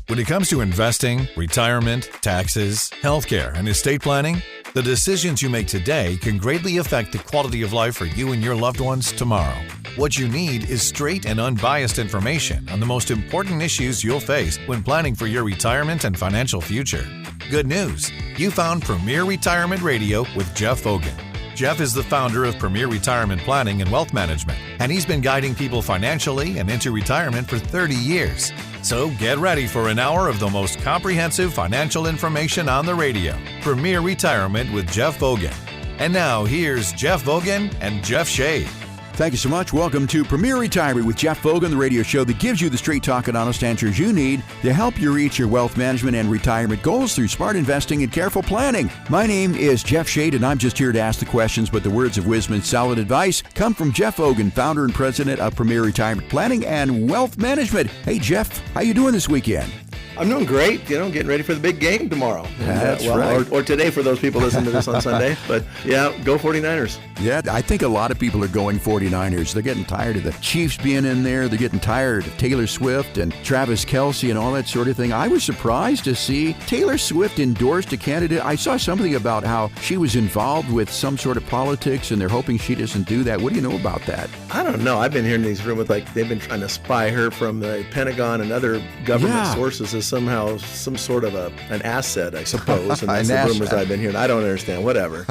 When it comes to investing, retirement, taxes, healthcare, and estate planning, the decisions you make today can greatly affect the quality of life for you and your loved ones tomorrow. What you need is straight and unbiased information on the most important issues you'll face when planning for your retirement and financial future. Good news, you found Premier Retirement Radio with Jeff Fogan. Jeff is the founder of Premier Retirement Planning and Wealth Management, and he's been guiding people financially and into retirement for 30 years. So get ready for an hour of the most comprehensive financial information on the radio. Premier Retirement with Jeff Fogan. And now here's Jeff Fogan and Jeff Shea. Thank you so much. Welcome to Premier Retirement with Jeff Fogan, the radio show that gives you the straight talk and honest answers you need to help you reach your wealth management and retirement goals through smart investing and careful planning. My name is Jeff Shea, and I'm just here to ask the questions, but the words of wisdom and solid advice come from Jeff Fogan, founder and president of Premier Retirement Planning and Wealth Management. Hey, Jeff, how you doing this weekend? I'm doing great, getting ready for the big game tomorrow. That's right. Or today for those people listening to this on Sunday. But yeah, go 49ers. Yeah, I think a lot of people are going 49ers. They're getting tired of the Chiefs being in there. They're getting tired of Taylor Swift and Travis Kelce and all that sort of thing. I was surprised to see Taylor Swift endorsed a candidate. I saw something about how she was involved with some sort of politics, and they're hoping she doesn't do that. What do you know about that? I don't know. I've been hearing these rumors like they've been trying to spy her from the Pentagon and other government sources as somehow some sort of an asset, I suppose. And that's the rumors I've been hearing. I don't understand. Whatever.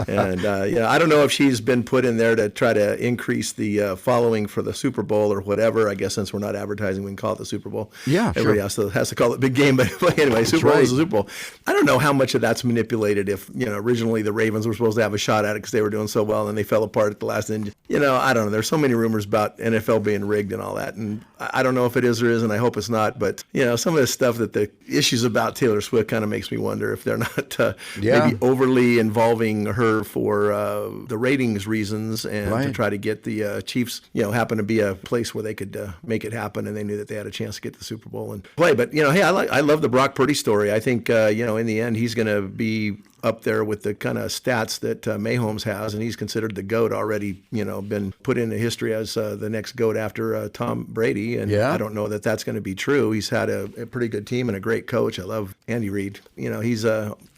And I don't know if she's been put in there to try to increase the following for the Super Bowl or whatever. I guess since we're not advertising, we can call it the Super Bowl. Yeah, everybody else has to call it big game. But anyway, Super Bowl is the Super Bowl. I don't know how much of that's manipulated. If originally the Ravens were supposed to have a shot at it because they were doing so well, and they fell apart at the last end. I don't know. There's so many rumors about NFL being rigged and all that, and I don't know if it is or isn't. I hope it's not. But some of the stuff that the issues about Taylor Swift kind of makes me wonder if they're not maybe overly involving her for the ratings reasons and to try to get the Chiefs, happen to be a place where they could make it happen, and they knew that they had a chance to get to the Super Bowl and play. But hey, I love the Brock Purdy story. I think in the end he's going to be up there with the kind of stats that Mahomes has, and he's considered the GOAT already, been put into history as the next GOAT after Tom Brady. And I don't know that that's going to be true. He's had a pretty good team and a great coach. I love Andy Reid. He's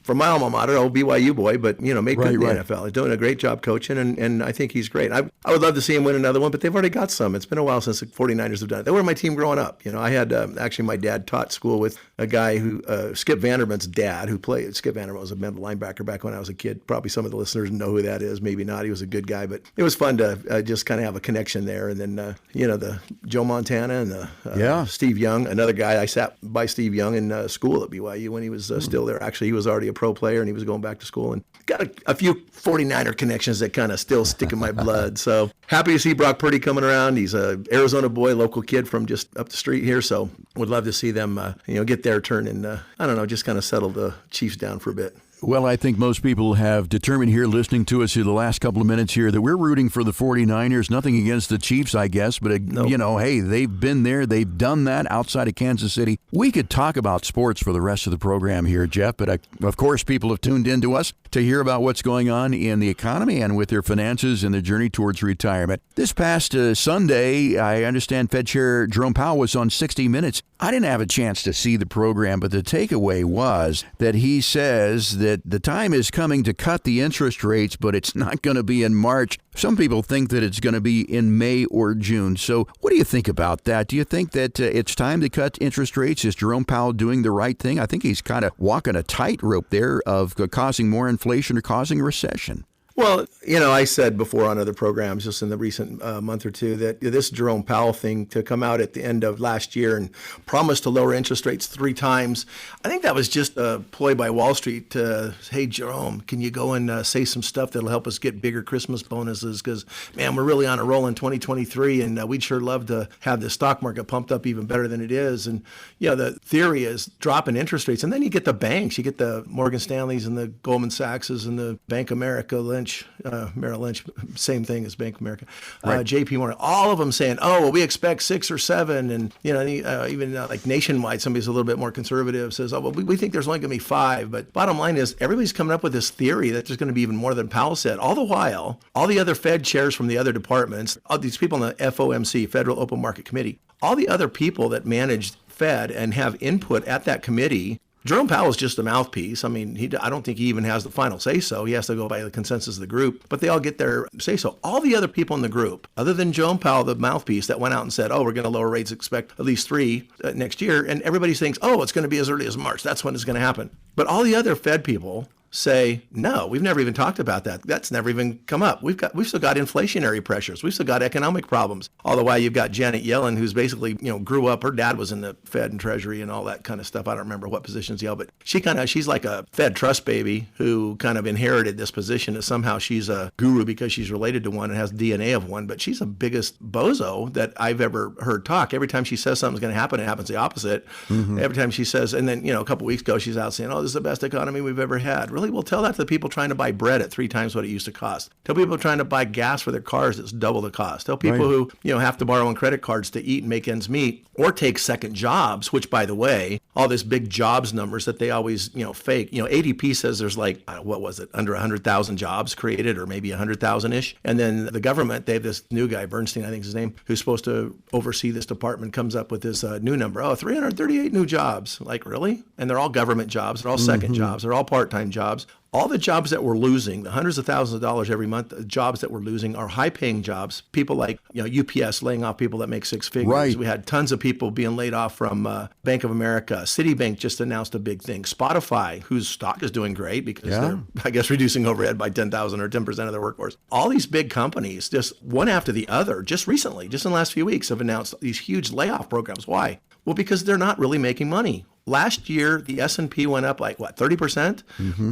from my alma mater, old BYU boy, but, made good in the NFL. He's doing a great job coaching, and I think he's great. I would love to see him win another one, but they've already got some. It's been a while since the 49ers have done it. They were my team growing up. I had, actually, my dad taught school with a guy who, Skip Vanderbilt's dad, who played. Skip Vanderbilt was a middle linebacker back when I was a kid. Probably some of the listeners know who that is, maybe not. He was a good guy, but it was fun to just kind of have a connection there. And then, the Joe Montana and the Steve Young, another guy. I sat by Steve Young in school at BYU when he was still there. Actually, he was already a pro player, and he was going back to school, and got a few 49er connections that kind of still stick in my blood. So happy to see Brock Purdy coming around. He's a Arizona boy, local kid from just up the street here. So would love to see them, get their turn and, just kind of settle the Chiefs down for a bit. Well, I think most people have determined here, listening to us here the last couple of minutes here, that we're rooting for the 49ers. Nothing against the Chiefs, I guess, but, hey, they've been there. They've done that outside of Kansas City. We could talk about sports for the rest of the program here, Jeff, but of course people have tuned in to us to hear about what's going on in the economy and with their finances and their journey towards retirement. This past Sunday, I understand Fed Chair Jerome Powell was on 60 Minutes. I didn't have a chance to see the program, but the takeaway was that he says that the time is coming to cut the interest rates, but it's not going to be in March. Some people think that it's going to be in May or June. So what do you think about that? Do you think that it's time to cut interest rates? Is Jerome Powell doing the right thing? I think he's kind of walking a tightrope there of causing more inflation or causing a recession. Well, I said before on other programs just in the recent month or two that this Jerome Powell thing to come out at the end of last year and promise to lower interest rates 3 times, I think that was just a ploy by Wall Street to, hey, Jerome, can you go and say some stuff that'll help us get bigger Christmas bonuses? Because, man, we're really on a roll in 2023, and we'd sure love to have the stock market pumped up even better than it is. And, the theory is dropping interest rates. And then you get the banks. You get the Morgan Stanleys and the Goldman Sachs's and the Bank of America, Merrill Lynch, same thing as Bank of America, JP Morgan, all of them saying, we expect 6 or 7. And, even like Nationwide, somebody's a little bit more conservative says, we think there's only going to be 5. But bottom line is everybody's coming up with this theory that there's going to be even more than Powell said. All the while, all the other Fed chairs from the other departments, all these people in the FOMC, Federal Open Market Committee, all the other people that managed Fed and have input at that committee. Jerome Powell is just a mouthpiece. I mean, I don't think he even has the final say-so. He has to go by the consensus of the group, but they all get their say-so. All the other people in the group, other than Jerome Powell, the mouthpiece that went out and said, oh, we're going to lower rates, expect at least 3 next year. And everybody thinks, oh, it's going to be as early as March. That's when it's going to happen. But all the other Fed people say, no, we've never even talked about that. That's never even come up. We've still got inflationary pressures. We've still got economic problems. All the while you've got Janet Yellen, who's basically, grew up, her dad was in the Fed and Treasury and all that kind of stuff. I don't remember what positions he held, but she's like a Fed trust baby who kind of inherited this position. That somehow she's a guru because she's related to one and has DNA of one, but she's the biggest bozo that I've ever heard talk. Every time she says something's going to happen, it happens the opposite. Mm-hmm. Every time she says, and then, a couple of weeks ago, she's out saying, oh, this is the best economy we've ever had. Really? Well, tell that to the people trying to buy bread at 3 times what it used to cost. Tell people trying to buy gas for their cars that's double the cost. Tell people who, have to borrow on credit cards to eat and make ends meet or take second jobs, which, by the way, all this big jobs numbers that they always, fake. ADP says there's like, what was it, under 100,000 jobs created or maybe 100,000-ish. And then the government, they have this new guy, Bernstein, I think is his name, who's supposed to oversee this department, comes up with this new number. Oh, 338 new jobs. Like, really? And they're all government jobs. They're all second jobs. They're all part-time jobs. All the jobs that we're losing, the hundreds of thousands of dollars every month, the jobs that we're losing are high-paying jobs. People like UPS laying off people that make 6 figures. Right. We had tons of people being laid off from Bank of America. Citibank just announced a big thing. Spotify, whose stock is doing great because they're, I guess, reducing overhead by 10,000 or 10% of their workforce. All these big companies, just one after the other, just recently, just in the last few weeks, have announced these huge layoff programs. Why? Well, because they're not really making money. Last year, the S&P went up 30%,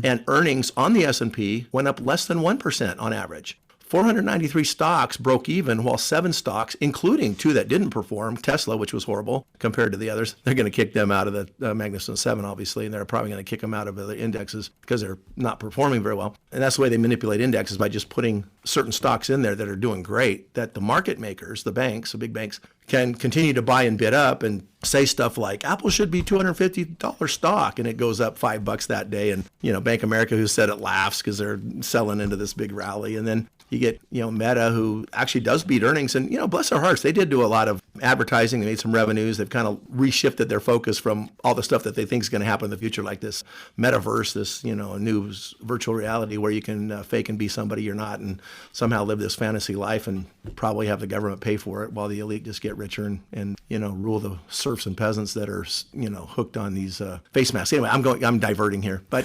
and earnings on the S&P went up less than 1% on average. 493 stocks broke even, while 7 stocks, including 2 that didn't perform, Tesla, which was horrible compared to the others, they're going to kick them out of the Magnificent Seven, obviously, and they're probably going to kick them out of the indexes because they're not performing very well. And that's the way they manipulate indexes, by just putting certain stocks in there that are doing great, that the market makers, the banks, the big banks, can continue to buy and bid up and say stuff like Apple should be $250 stock, and it goes up $5 that day. And, Bank of America, who said it, laughs because they're selling into this big rally. And then you get, Meta, who actually does beat earnings. And, bless their hearts, they did do a lot of advertising. They made some revenues. They've kind of reshifted their focus from all the stuff that they think is going to happen in the future, like this metaverse, this, new virtual reality where you can fake and be somebody you're not and somehow live this fantasy life and probably have the government pay for it while the elite just get richer and rule the serfs and peasants that are, hooked on these face masks. Anyway, I'm diverting here. But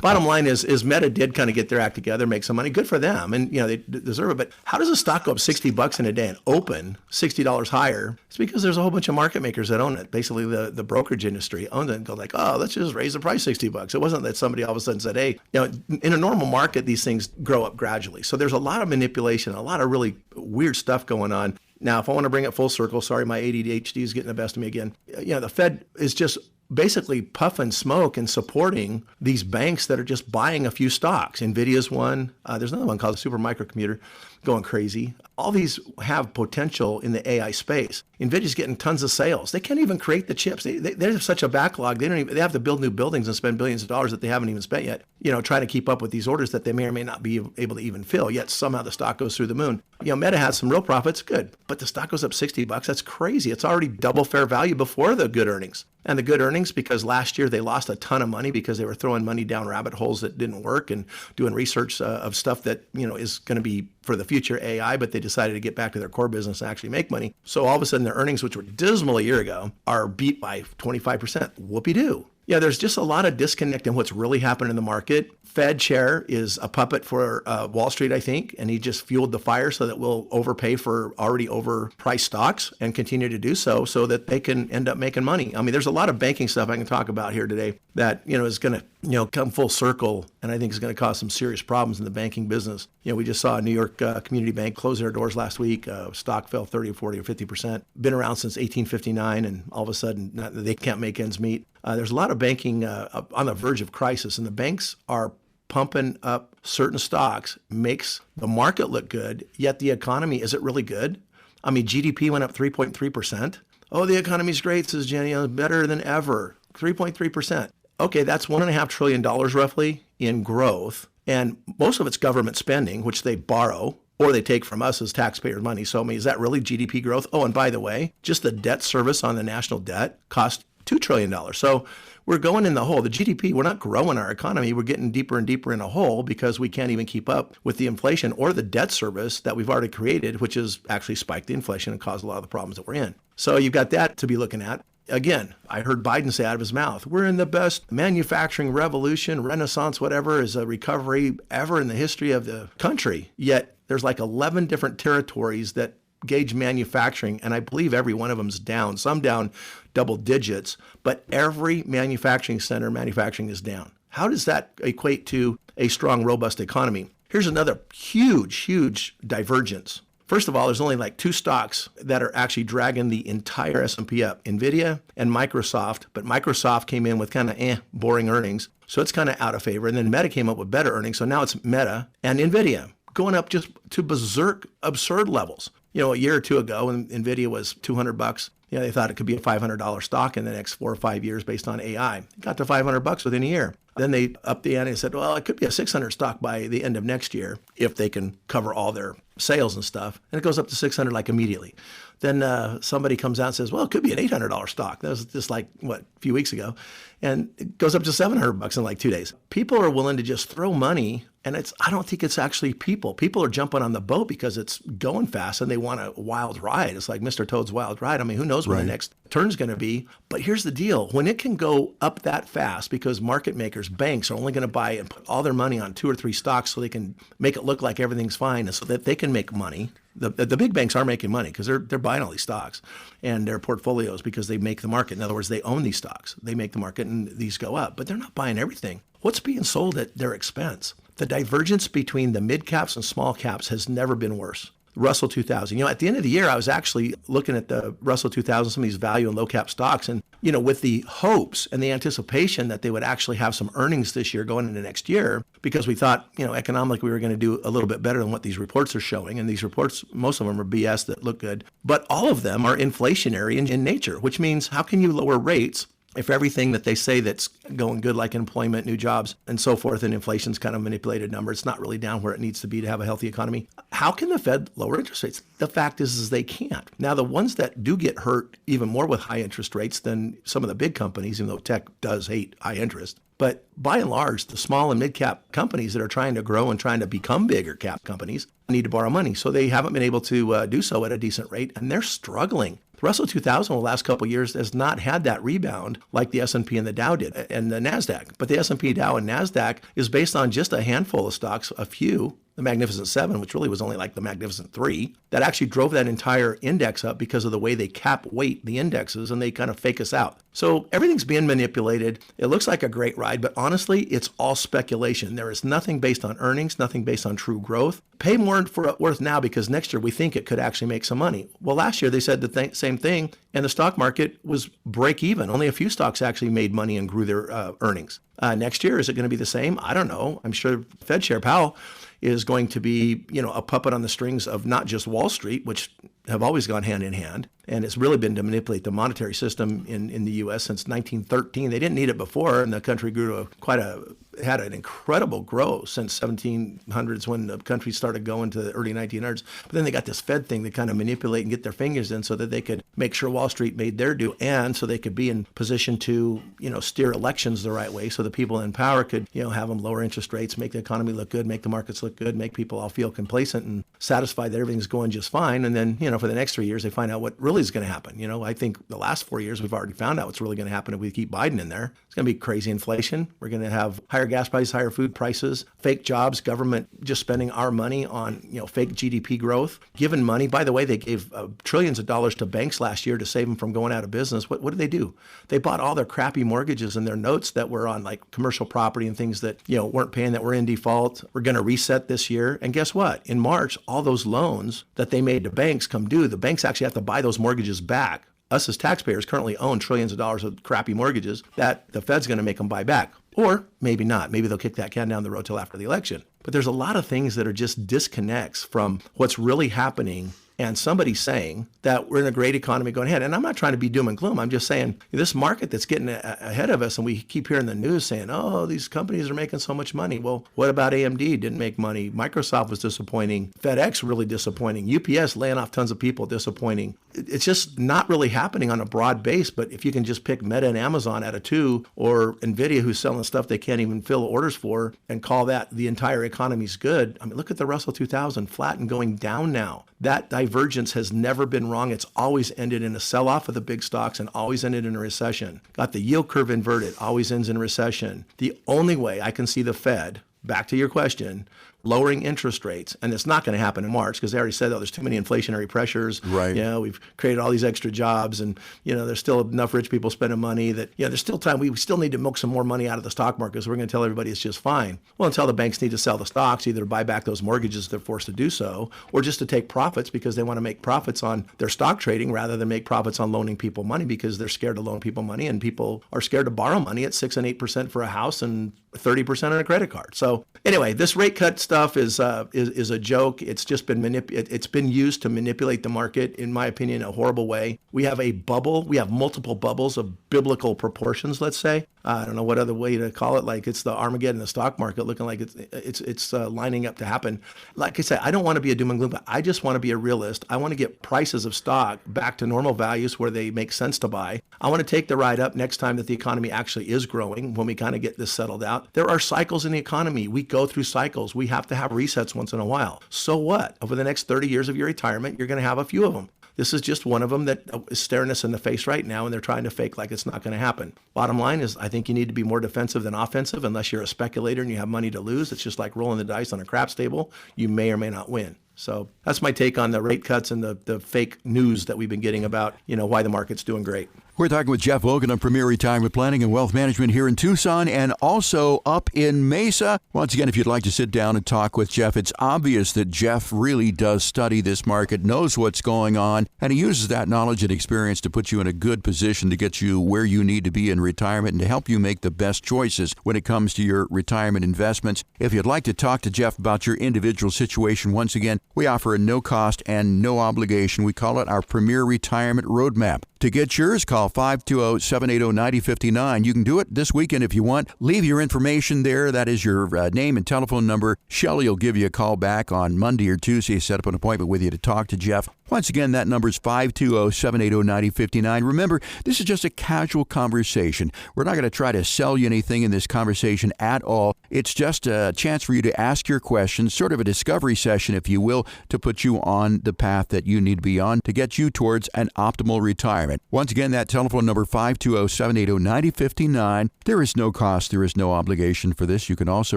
bottom line is Meta did kind of get their act together, make some money. Good for them. And, they deserve it. But how does a stock go up $60 in a day and open $60 higher? It's because there's a whole bunch of market makers that own it. Basically, the brokerage industry owned it and go like, oh, let's just raise the price $60. It wasn't that somebody all of a sudden said, hey, in a normal market, these things grow up gradually. So there's a lot of manipulation, a lot of really weird stuff going on. Now, if I want to bring it full circle, sorry, my ADHD is getting the best of me again. The Fed is just basically puff and smoke and supporting these banks that are just buying a few stocks. NVIDIA's one. There's another one called the Super Microcomputer going crazy. All these have potential in the AI space. NVIDIA's getting tons of sales. They can't even create the chips. They have such a backlog. They have to build new buildings and spend billions of dollars that they haven't even spent yet, trying to keep up with these orders that they may or may not be able to even fill, yet somehow the stock goes through the moon. Meta has some real profits, good, but the stock goes up $60. That's crazy. It's already double fair value before the good earnings. And the good earnings, because last year they lost a ton of money because they were throwing money down rabbit holes that didn't work and doing research of stuff that, is going to be for the future AI, but they decided to get back to their core business and actually make money. So all of a sudden their earnings, which were dismal a year ago, are beat by 25%. Whoopee-doo. Yeah, there's just a lot of disconnect in what's really happening in the market. Fed chair is a puppet for Wall Street, I think, and he just fueled the fire so that we'll overpay for already overpriced stocks and continue to do so that they can end up making money. I mean, there's a lot of banking stuff I can talk about here today that, is going to, come full circle, and I think is going to cause some serious problems in the banking business. We just saw a New York community bank close their doors last week. Stock fell 30 or 40 or 50%. Been around since 1859, and all of a sudden they can't make ends meet. There's a lot of banking on the verge of crisis, and the banks are pumping up certain stocks, makes the market look good, yet the economy, is it really good? I mean, GDP went up 3.3%. Oh, the economy's great, says Jenny, better than ever, 3.3%. Okay, that's $1.5 trillion roughly in growth, and most of it's government spending, which they borrow. or they take from us as taxpayer money. So, I mean, is that really GDP growth? Oh, and by the way, just the debt service on the national debt cost $2 trillion. So we're going in the hole. The GDP, we're not growing our economy. We're getting deeper and deeper in a hole because we can't even keep up with the inflation or the debt service that we've already created, which has actually spiked the inflation and caused a lot of the problems that we're in. So you've got that to be looking at. Again, I heard Biden say out of his mouth, we're in the best manufacturing revolution, renaissance, whatever, is a recovery ever in the history of the country. Yet there's like 11 different territories that gauge manufacturing, and I believe every one of them's down, some down double digits, but every manufacturing center, manufacturing is down. How does that equate to a strong, robust economy? Here's another huge divergence. First of all, there's only like 2 stocks that are actually dragging the entire S&P up, NVIDIA and Microsoft, but Microsoft came in with kind of boring earnings, so it's kind of out of favor. And then Meta came up with better earnings, so now it's Meta and NVIDIA going up just to berserk, absurd levels. You know, a year or two ago when NVIDIA was $200, you know, they thought it could be a $500 stock in the next 4 or 5 years based on AI. It got to $500 within a year. Then they upped the ante and said, well, it could be a $600 stock by the end of next year if they can cover all their sales and stuff. And it goes up to $600 like immediately. Then somebody comes out and says, well, it could be an $800 stock. That was just like, a few weeks ago. And it goes up to $700 in like 2 days. People are willing to just throw money. And I don't think it's actually people. People are jumping on the boat because it's going fast and they want a wild ride. It's like Mr. Toad's Wild Ride. I mean, who knows when the next turn's going to be. But here's the deal. When it can go up that fast because market makers, banks are only going to buy and put all their money on 2 or 3 stocks so they can make it look like everything's fine and so that they can make money. The big banks are making money because they're buying all these stocks and their portfolios because they make the market. In other words, they own these stocks. They make the market and these go up. But they're not buying everything. What's being sold at their expense? The divergence between the mid caps and small caps has never been worse. Russell 2000. You know, at the end of the year, I was actually looking at the Russell 2000, some of these value and low cap stocks, and, you know, with the hopes and the anticipation that they would actually have some earnings this year going into next year, because we thought, you know, economically we were going to do a little bit better than what these reports are showing. And these reports, most of them are BS that look good, but all of them are inflationary in nature, which means how can you lower rates if everything that they say that's going good, like employment, new jobs, and so forth, and inflation's kind of manipulated number, it's not really down where it needs to be to have a healthy economy. How can the Fed lower interest rates? The fact is they can't. Now, the ones that do get hurt even more with high interest rates than some of the big companies, even though tech does hate high interest. But by and large, the small and mid-cap companies that are trying to grow and trying to become bigger cap companies need to borrow money. So they haven't been able to do so at a decent rate, and they're struggling. The Russell 2000 over the last couple of years has not had that rebound like the S&P and the Dow did, and the NASDAQ. But the S&P, Dow, and NASDAQ is based on just a handful of stocks, a few, the Magnificent Seven, which really was only like the Magnificent Three, that actually drove that entire index up because of the way they cap weight the indexes and they kind of fake us out. So everything's being manipulated. It looks like a great ride, but honestly, it's all speculation. There is nothing based on earnings, nothing based on true growth. Pay more for it worth now because next year we think it could actually make some money. Well, last year they said the same thing, and the stock market was break even. Only a few stocks actually made money and grew their earnings. Next year, is it going to be the same? I don't know. I'm sure Fed Chair Powell is going to be, you know, a puppet on the strings of not just Wall Street, which have always gone hand in hand, and it's really been to manipulate the monetary system in the U.S. since 1913. They didn't need it before, and the country grew to had an incredible growth since 1700s when the country started going to the early 1900s. But then they got this Fed thing to kind of manipulate and get their fingers in so that they could make sure Wall Street made their due, and so they could be in position to, you know, steer elections the right way so the people in power could, you know, have them lower interest rates, make the economy look good, make the markets look good, make people all feel complacent and satisfied that everything's going just fine. And then, you know, for the next 3 years, they find out what really is going to happen. You know, I think the last 4 years, we've already found out what's really going to happen if we keep Biden in there. It's going to be crazy inflation. We're going to have higher gas prices, higher food prices, fake jobs, government just spending our money on, you know, fake GDP growth, giving money. By the way, they gave trillions of dollars to banks last year to save them from going out of business. What did they do? They bought all their crappy mortgages and their notes that were on like commercial property and things that, you know, weren't paying, that were in default. We're going to reset this year. And guess what? In March, all those loans that they made to banks come due. The banks actually have to buy those mortgages back. Us as taxpayers currently own trillions of dollars of crappy mortgages that the Fed's going to make them buy back. Or maybe not. Maybe they'll kick that can down the road till after the election. But there's a lot of things that are just disconnects from what's really happening and somebody's saying that we're in a great economy going ahead. And I'm not trying to be doom and gloom. I'm just saying this market that's getting ahead of us, and we keep hearing the news saying, oh, these companies are making so much money. Well, what about AMD? Didn't make money. Microsoft was disappointing. FedEx really disappointing. UPS laying off tons of people, disappointing. It's just not really happening on a broad base. But if you can just pick Meta and Amazon out of two, or NVIDIA, who's selling stuff they can't even fill orders for, and call that the entire economy's good. I mean, look at the Russell 2000, flat and going down now. That divergence has never been wrong. It's always ended in a sell-off of the big stocks and always ended in a recession. Got the yield curve inverted, always ends in a recession. The only way I can see the Fed, back to your question, lowering interest rates, and it's not going to happen in March because they already said, oh, there's too many inflationary pressures. Right. You know, we've created all these extra jobs, and there's still enough rich people spending money that there's still time. We still need to milk some more money out of the stock market. So we're going to tell everybody it's just fine. Well, until the banks need to sell the stocks, either to buy back those mortgages if they're forced to do so, or just to take profits because they want to make profits on their stock trading rather than make profits on loaning people money because they're scared to loan people money, and people are scared to borrow money at 6 and 8% for a house and 30% on a credit card. So anyway, this rate cut stuff is a joke. It's just been it's been used to manipulate the market, in my opinion, in a horrible way. We have a bubble. We have multiple bubbles of biblical proportions, let's say. I don't know what other way to call it. Like it's the Armageddon in the stock market, looking like it's lining up to happen. Like I said, I don't want to be a doom and gloom, but I just want to be a realist. I want to get prices of stock back to normal values where they make sense to buy. I want to take the ride up next time that the economy actually is growing, when we kind of get this settled out. There are cycles in the economy. We go through cycles. We have to have resets once in a while. So what? Over the next 30 years of your retirement, you're going to have a few of them. This is just one of them that is staring us in the face right now, and they're trying to fake like it's not going to happen. Bottom line is, I think you need to be more defensive than offensive unless you're a speculator and you have money to lose. It's just like rolling the dice on a craps table. You may or may not win. So that's my take on the rate cuts and the fake news that we've been getting about, why the market's doing great. We're talking with Jeff Logan of Premier Retirement Planning and Wealth Management here in Tucson and also up in Mesa. Once again, if you'd like to sit down and talk with Jeff, it's obvious that Jeff really does study this market, knows what's going on, and he uses that knowledge and experience to put you in a good position to get you where you need to be in retirement and to help you make the best choices when it comes to your retirement investments. If you'd like to talk to Jeff about your individual situation, once again, we offer a no cost and no obligation. We call it our Premier Retirement Roadmap. To get yours, call 520-780-9059. You can do it this weekend if you want. Leave your information there. That is your name and telephone number. Shelley will give you a call back on Monday or Tuesday, set up an appointment with you to talk to Jeff. Once again, that number is 520-780-9059. Remember, this is just a casual conversation. We're not going to try to sell you anything in this conversation at all. It's just a chance for you to ask your questions, sort of a discovery session, if you will, to put you on the path that you need to be on to get you towards an optimal retirement. Once again, that telephone number, 520-780-9059. There is no cost. There is no obligation for this. You can also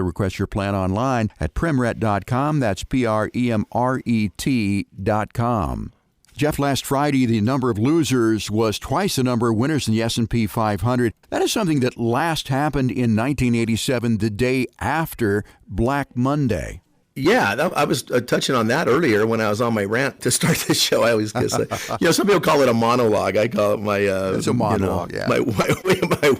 request your plan online at premret.com. That's PREMRET.com. Jeff, last Friday, the number of losers was twice the number of winners in the S&P 500. That is something that last happened in 1987, the day after Black Monday. Yeah, I was touching on that earlier when I was on my rant to start this show. I always say, some people call it a monologue. I call it my it's a monologue, my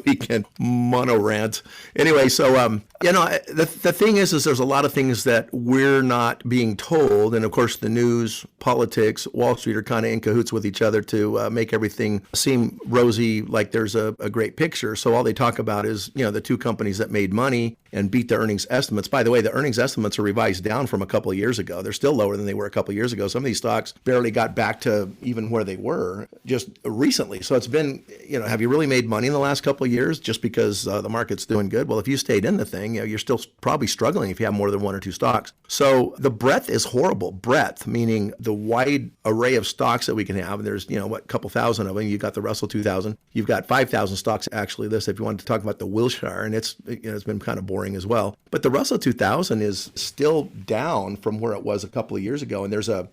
weekend mono rant. Anyway, so the thing is there's a lot of things that we're not being told, and of course the news, politics, Wall Street are kind of in cahoots with each other to make everything seem rosy, like there's a great picture. So all they talk about is the two companies that made money and beat their earnings estimates. By the way, the earnings estimates are revised down from a couple of years ago. They're still lower than they were a couple of years ago. Some of these stocks barely got back to even where they were just recently. So it's been, have you really made money in the last couple of years just because the market's doing good? Well, if you stayed in the thing, you're still probably struggling if you have more than one or two stocks. So the breadth is horrible. Breadth, meaning the wide array of stocks that we can have. And there's, a couple thousand of them. You've got the Russell 2000. You've got 5,000 stocks actually listed if you wanted to talk about the Wilshire, and it's been kind of boring as well. But the Russell 2000 is still down from where it was a couple of years ago. And there's an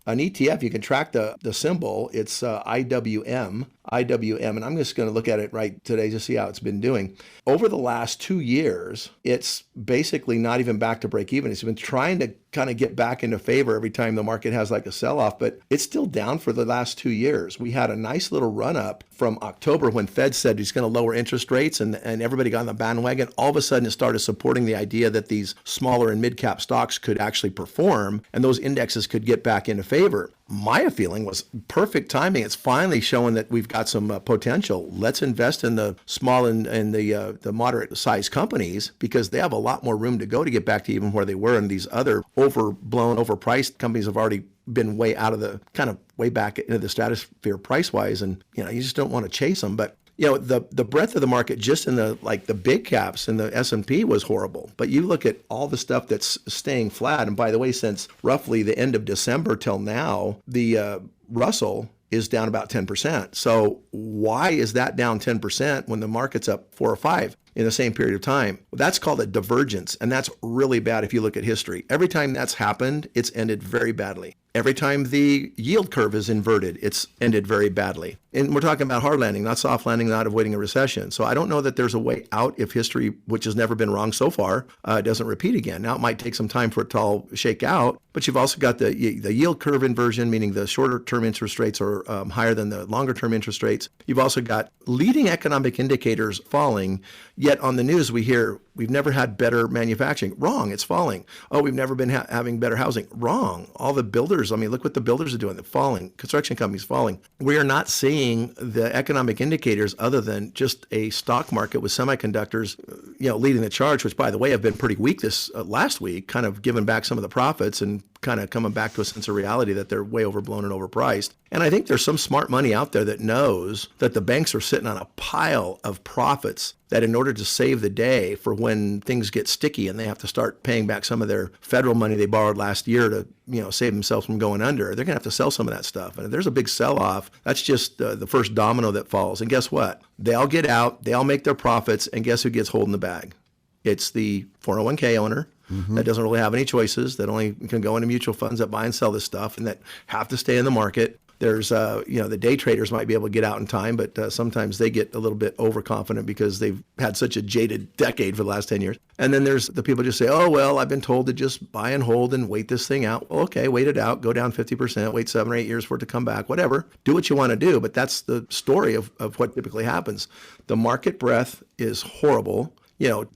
ETF, you can track the symbol. It's IWM, and I'm just going to look at it right today to see how it's been doing. Over the last 2 years, it's basically not even back to break even. It's been trying to kind of get back into favor every time the market has like a sell-off, but it's still down for the last 2 years. We had a nice little run up from October when Fed said he's going to lower interest rates, and everybody got on the bandwagon. All of a sudden, it started supporting the idea that these smaller and mid-cap stocks could actually perform, and those indexes could get back into favor. My feeling was perfect timing. It's finally showing that we've got some potential. Let's invest in the small and the moderate sized companies, because they have a lot more room to go to get back to even where they were. And these other overblown, overpriced companies have already been way out of the kind of way back into the stratosphere price wise. And, you just don't want to chase them. But the breadth of the market just in the big caps and the S&P was horrible. But you look at all the stuff that's staying flat. And by the way, since roughly the end of December till now, the Russell is down about 10%. So why is that down 10% when the market's up 4 or 5 in the same period of time? That's called a divergence. And that's really bad if you look at history. Every time that's happened, it's ended very badly. Every time the yield curve is inverted, it's ended very badly. And we're talking about hard landing, not soft landing, not avoiding a recession. So I don't know that there's a way out if history, which has never been wrong so far, doesn't repeat again. Now, it might take some time for it to all shake out, but you've also got the yield curve inversion, meaning the shorter term interest rates are higher than the longer term interest rates. You've also got leading economic indicators falling, yet on the news we hear we've never had better manufacturing. Wrong, it's falling. Oh, we've never been having better housing. Wrong. All the builders, look what the builders are doing. They're falling. Construction companies falling. We are not seeing the economic indicators other than just a stock market with semiconductors, leading the charge, which, by the way, have been pretty weak this last week, kind of giving back some of the profits and kind of coming back to a sense of reality that they're way overblown and overpriced. And I think there's some smart money out there that knows that the banks are sitting on a pile of profits that in order to save the day for when things get sticky and they have to start paying back some of their federal money they borrowed last year to, save themselves from going under, they're going to have to sell some of that stuff. And if there's a big sell-off, that's just the first domino that falls. And guess what? They all get out, they all make their profits, and guess who gets holding the bag? It's the 401k owner. That doesn't really have any choices, that only can go into mutual funds that buy and sell this stuff and that have to stay in the market. There's, the day traders might be able to get out in time, but sometimes they get a little bit overconfident because they've had such a jaded decade for the last 10 years. And then there's the people just say, oh, well, I've been told to just buy and hold and wait this thing out. Well, okay, wait it out, go down 50%, wait 7 or 8 years for it to come back, whatever. Do what you want to do. But that's the story of what typically happens. The market breadth is horrible.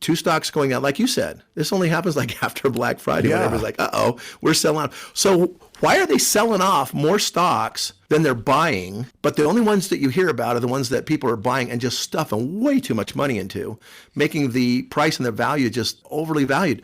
2 stocks going out, like you said, this only happens like after Black Friday, when everybody's like, we're selling out. So why are they selling off more stocks than they're buying? But the only ones that you hear about are the ones that people are buying and just stuffing way too much money into, making the price and the value just overly valued.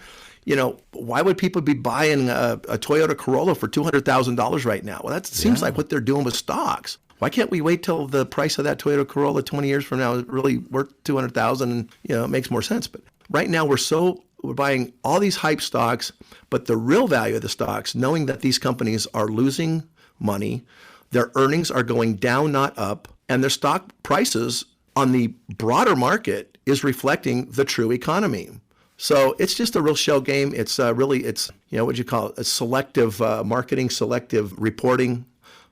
Why would people be buying a Toyota Corolla for $200,000 right now? Well, that seems like what they're doing with stocks. Why can't we wait till the price of that Toyota Corolla 20 years from now is really worth $200,000 and, it makes more sense. But right now we're buying all these hype stocks, but the real value of the stocks, knowing that these companies are losing money, their earnings are going down, not up, and their stock prices on the broader market is reflecting the true economy. So it's just a real shell game. It's what you call it? A selective marketing, selective reporting,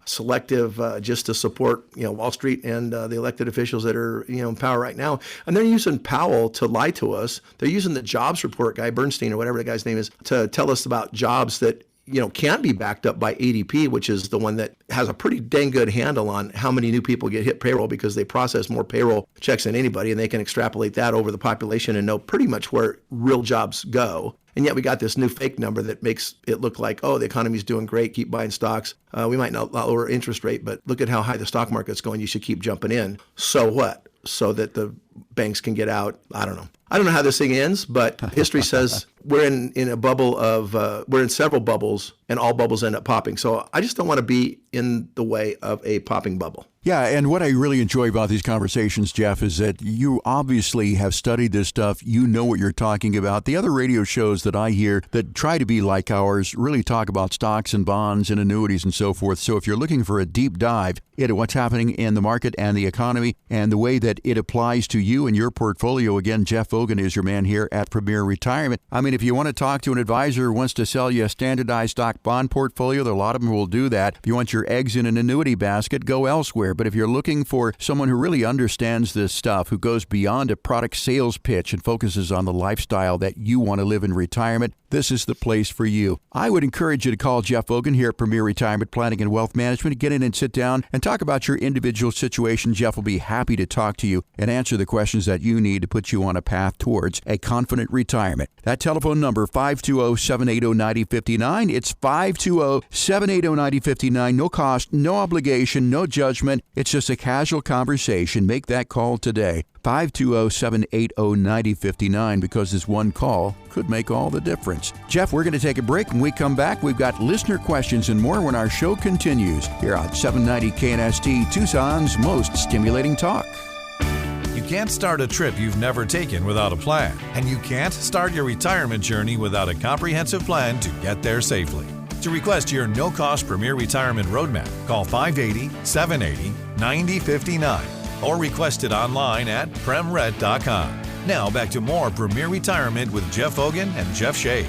selective just to support Wall Street and the elected officials that are in power right now. And they're using Powell to lie to us. They're using the jobs report guy, Bernstein or whatever the guy's name is, to tell us about jobs that can't be backed up by ADP, which is the one that has a pretty dang good handle on how many new people get hit payroll, because they process more payroll checks than anybody, and they can extrapolate that over the population and know pretty much where real jobs go. And yet we got this new fake number that makes it look like, the economy's doing great, keep buying stocks. We might not lower interest rate, but look at how high the stock market's going. You should keep jumping in. So what? So that the banks can get out. I don't know. I don't know how this thing ends, but history says we're in a bubble of, we're in several bubbles, and all bubbles end up popping. So I just don't want to be in the way of a popping bubble. Yeah, and what I really enjoy about these conversations, Jeff, is that you obviously have studied this stuff. You know what you're talking about. The other radio shows that I hear that try to be like ours really talk about stocks and bonds and annuities and so forth. So if you're looking for a deep dive into what's happening in the market and the economy and the way that it applies to you and your portfolio. Again, Jeff Vogan is your man here at Premier Retirement. I mean, if you want to talk to an advisor who wants to sell you a standardized stock bond portfolio, there are a lot of them who will do that. If you want your eggs in an annuity basket, go elsewhere. But if you're looking for someone who really understands this stuff, who goes beyond a product sales pitch and focuses on the lifestyle that you want to live in retirement, this is the place for you. I would encourage you to call Jeff Vogan here at Premier Retirement Planning and Wealth Management. Get in and sit down and talk about your individual situation. Jeff will be happy to talk to you and answer the questions that you need to put you on a path towards a confident retirement. That telephone number, 520-780-9059. It's 520-780-9059. No cost, no obligation, no judgment. It's just a casual conversation. Make that call today. 520-780-9059, because this one call could make all the difference. Jeff, we're going to take a break. When we come back, we've got listener questions and more when our show continues here on 790 KNST, Tucson's most stimulating talk. You can't start a trip you've never taken without a plan, and you can't start your retirement journey without a comprehensive plan to get there safely. To request your no-cost Premier Retirement Roadmap, call 580-780-9059 or request it online at premret.com. Now back to more Premier Retirement with Jeff Vogan and Jeff Shea.